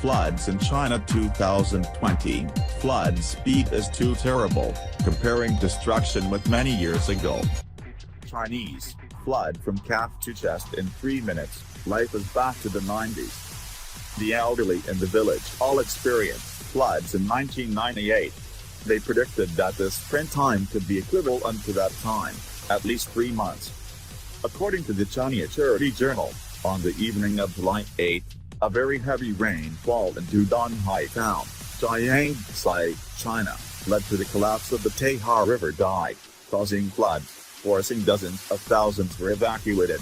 floods in China 2020, flood speed is too terrible, comparing destruction with many years ago. Chinese, flood from calf to chest in 3 minutes, life is back to the 90s. The elderly in the village all experienced floods in 1998. They predicted that this springtime could be equivalent to that time, at least 3 months. According to the China Charity Journal, on the evening of July 8, a very heavy rainfall in Dudonghai town, Jiangxi, China, led to the collapse of the Taiha River dike, causing floods, forcing dozens of thousands were evacuated.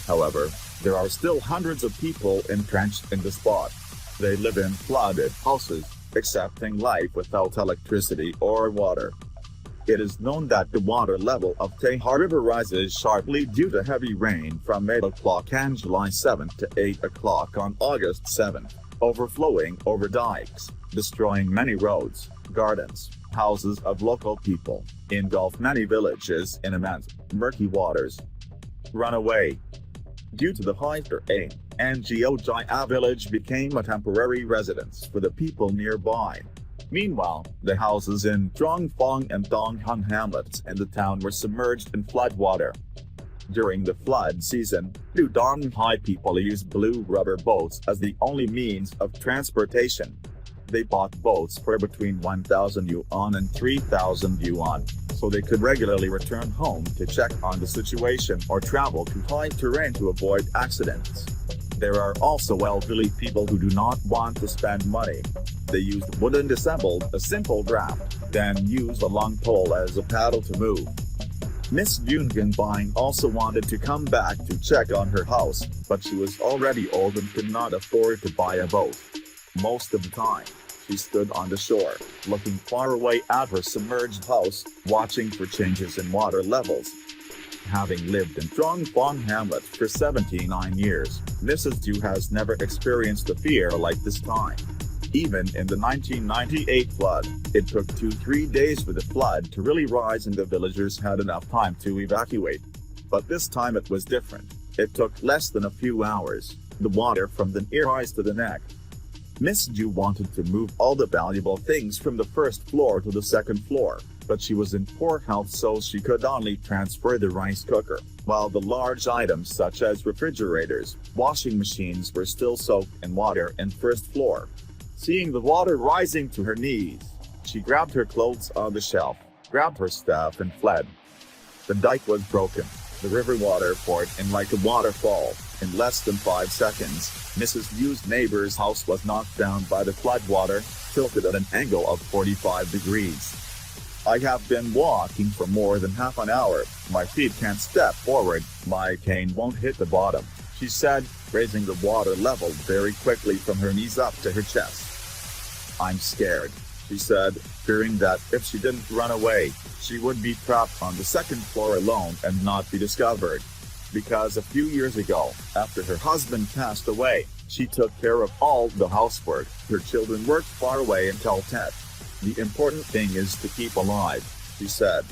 However, there are still hundreds of people entrenched in the spot. They live in flooded houses, accepting life without electricity or water. It is known that the water level of Taiha River rises sharply due to heavy rain from 8 o'clock on July 7 to 8 o'clock on August 7, overflowing over dikes, destroying many roads, gardens, houses of local people, engulf many villages in immense, murky waters. Runaway. Due to the high rain, Anjiojia village became a temporary residence for the people nearby. Meanwhile, the houses in Zhongfang and Dongheng hamlets in the town were submerged in floodwater. During the flood season, Dudonghai people used blue rubber boats as the only means of transportation. They bought boats for between 1,000 yuan and 3,000 yuan, so they could regularly return home to check on the situation or travel to high terrain to avoid accidents. There are also elderly people who do not want to spend money. They used wooden assembled a simple raft, then used a long pole as a paddle to move. Miss Yun Ganbing also wanted to come back to check on her house, but she was already old and could not afford to buy a boat. Most of the time, she stood on the shore, looking far away at her submerged house, watching for changes in water levels. Having lived in Zhongfang hamlet for 79 years, Mrs. Du has never experienced a fear like this time. Even in the 1998 flood, it took 2-3 days for the flood to really rise and the villagers had enough time to evacuate. But this time it was different. It took less than a few hours. The water from the ear rise to the neck. Miss Ju wanted to move all the valuable things from the first floor to the second floor, but she was in poor health so she could only transfer the rice cooker, while the large items such as refrigerators, washing machines were still soaked in water in first floor. Seeing the water rising to her knees, she grabbed her clothes on the shelf, grabbed her staff and fled. The dike was broken. The river water poured in like a waterfall. In less than 5 seconds, Mrs. Yu's neighbor's house was knocked down by the floodwater, tilted at an angle of 45 degrees. I have been walking for more than half an hour. My feet can't step forward. My cane won't hit the bottom, she said, raising the water level very quickly from her knees up to her chest. I'm scared, she said, fearing that if she didn't run away, she would be trapped on the second floor alone and not be discovered. Because a few years ago, after her husband passed away, she took care of all the housework. Her children worked far away until 10. The important thing is to keep alive, she said.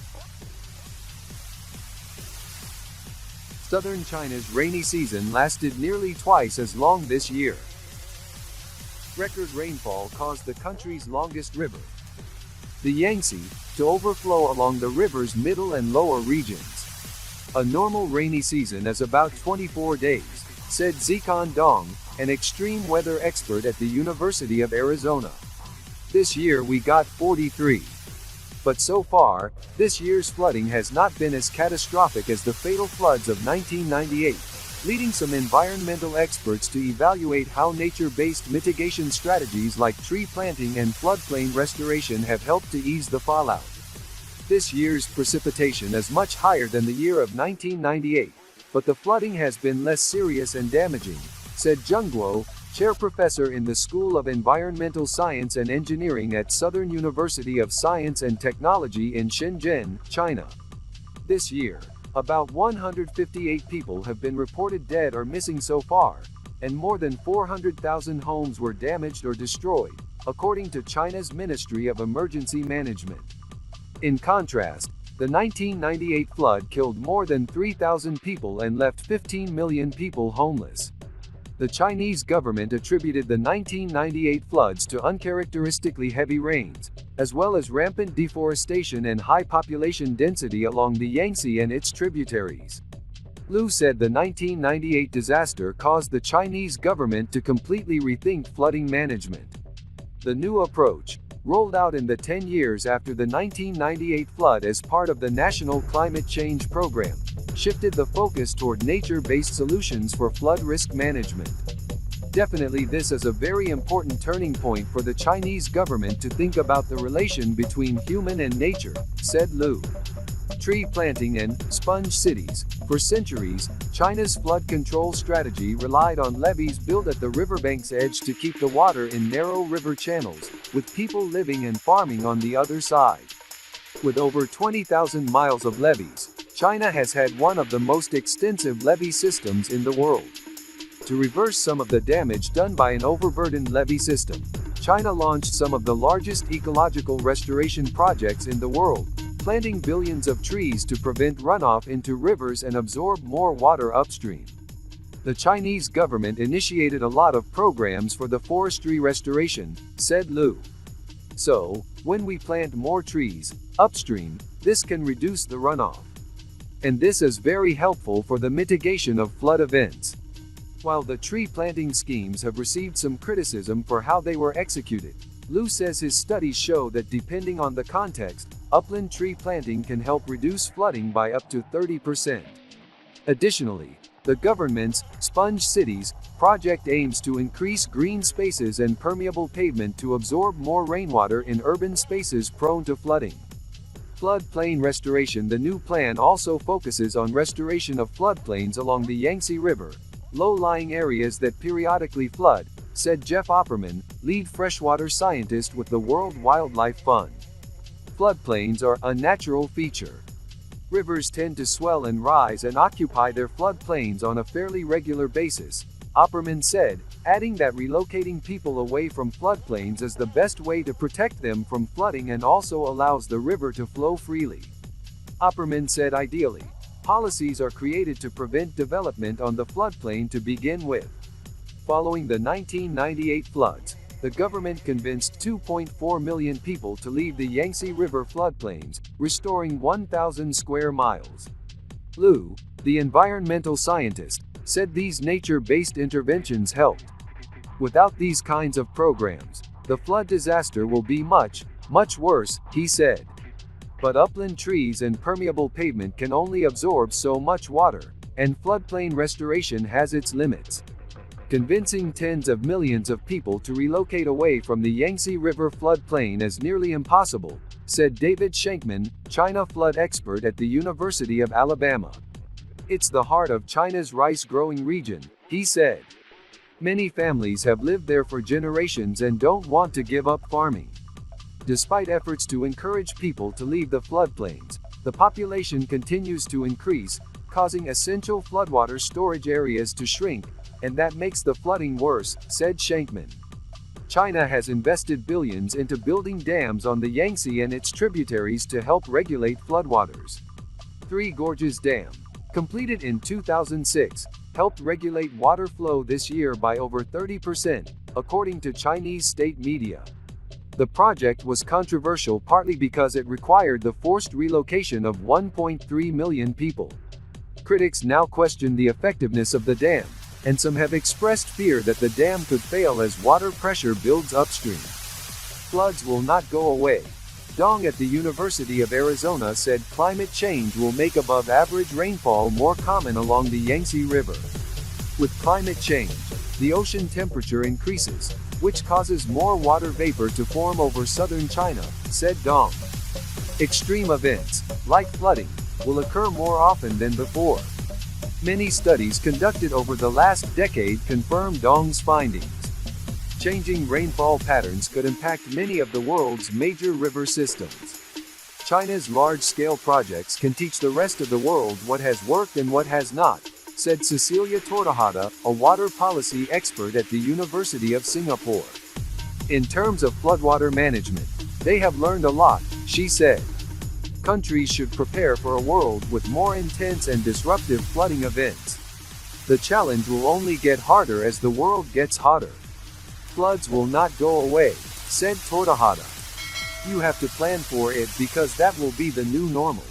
Southern China's rainy season lasted nearly twice as long this year. Record rainfall caused the country's longest river, the Yangtze, to overflow along the river's middle and lower regions. A normal rainy season is about 24 days, said Zikon Dong, an extreme weather expert at the University of Arizona. This year we got 43. But so far, this year's flooding has not been as catastrophic as the fatal floods of 1998, leading some environmental experts to evaluate how nature-based mitigation strategies like tree planting and floodplain restoration have helped to ease the fallout. This year's precipitation is much higher than the year of 1998, but the flooding has been less serious and damaging, said Zheng Guo, chair professor in the School of Environmental Science and Engineering at Southern University of Science and Technology in Shenzhen, China. This year, about 158 people have been reported dead or missing so far, and more than 400,000 homes were damaged or destroyed, according to China's Ministry of Emergency Management. In contrast, the 1998 flood killed more than 3,000 people and left 15 million people homeless. The Chinese government attributed the 1998 floods to uncharacteristically heavy rains, as well as rampant deforestation and high population density along the Yangtze and its tributaries. Liu said the 1998 disaster caused the Chinese government to completely rethink flooding management. The new approach, rolled out in the 10 years after the 1998 flood as part of the National Climate Change Program, shifted the focus toward nature-based solutions for flood risk management. Definitely this is a very important turning point for the Chinese government to think about the relation between human and nature, said Liu. Tree planting and sponge cities. For centuries, China's flood control strategy relied on levees built at the riverbank's edge to keep the water in narrow river channels, with people living and farming on the other side. With over 20,000 miles of levees, China has had one of the most extensive levee systems in the world. To reverse some of the damage done by an overburdened levee system, China launched some of the largest ecological restoration projects in the world, planting billions of trees to prevent runoff into rivers and absorb more water upstream. The Chinese government initiated a lot of programs for the forestry restoration, said Liu. So, when we plant more trees upstream, this can reduce the runoff. And this is very helpful for the mitigation of flood events. While the tree planting schemes have received some criticism for how they were executed, Liu says his studies show that depending on the context, upland tree planting can help reduce flooding by up to 30%. Additionally, the government's Sponge Cities project aims to increase green spaces and permeable pavement to absorb more rainwater in urban spaces prone to flooding. Floodplain restoration. The new plan also focuses on restoration of floodplains along the Yangtze River, low-lying areas that periodically flood, said Jeff Opperman, lead freshwater scientist with the World Wildlife Fund. Floodplains are a natural feature. Rivers tend to swell and rise and occupy their floodplains on a fairly regular basis, Opperman said, adding that relocating people away from floodplains is the best way to protect them from flooding and also allows the river to flow freely. Opperman said ideally, policies are created to prevent development on the floodplain to begin with. Following the 1998 floods, the government convinced 2.4 million people to leave the Yangtze River floodplains, restoring 1,000 square miles. Liu, the environmental scientist, said these nature-based interventions helped. Without these kinds of programs, the flood disaster will be much, much worse, he said. But upland trees and permeable pavement can only absorb so much water, and floodplain restoration has its limits. Convincing tens of millions of people to relocate away from the Yangtze River floodplain is nearly impossible, said David Shankman, China flood expert at the University of Alabama. It's the heart of China's rice-growing region, he said. Many families have lived there for generations and don't want to give up farming. Despite efforts to encourage people to leave the floodplains, the population continues to increase, causing essential floodwater storage areas to shrink, and that makes the flooding worse, said Shankman. China has invested billions into building dams on the Yangtze and its tributaries to help regulate floodwaters. Three Gorges Dam, completed in 2006, helped regulate water flow this year by over 30%, according to Chinese state media. The project was controversial partly because it required the forced relocation of 1.3 million people. Critics now question the effectiveness of the dam, and some have expressed fear that the dam could fail as water pressure builds upstream. Floods will not go away. Dong at the University of Arizona said climate change will make above-average rainfall more common along the Yangtze River. With climate change, the ocean temperature increases, which causes more water vapor to form over southern China, said Dong. Extreme events, like flooding, will occur more often than before. Many studies conducted over the last decade confirm Dong's findings. Changing rainfall patterns could impact many of the world's major river systems. China's large-scale projects can teach the rest of the world what has worked and what has not, said Cecilia Tortajada, a water policy expert at the University of Singapore. In terms of floodwater management, they have learned a lot, she said. Countries should prepare for a world with more intense and disruptive flooding events. The challenge will only get harder as the world gets hotter. Floods will not go away, said Tortajada. You have to plan for it because that will be the new normal.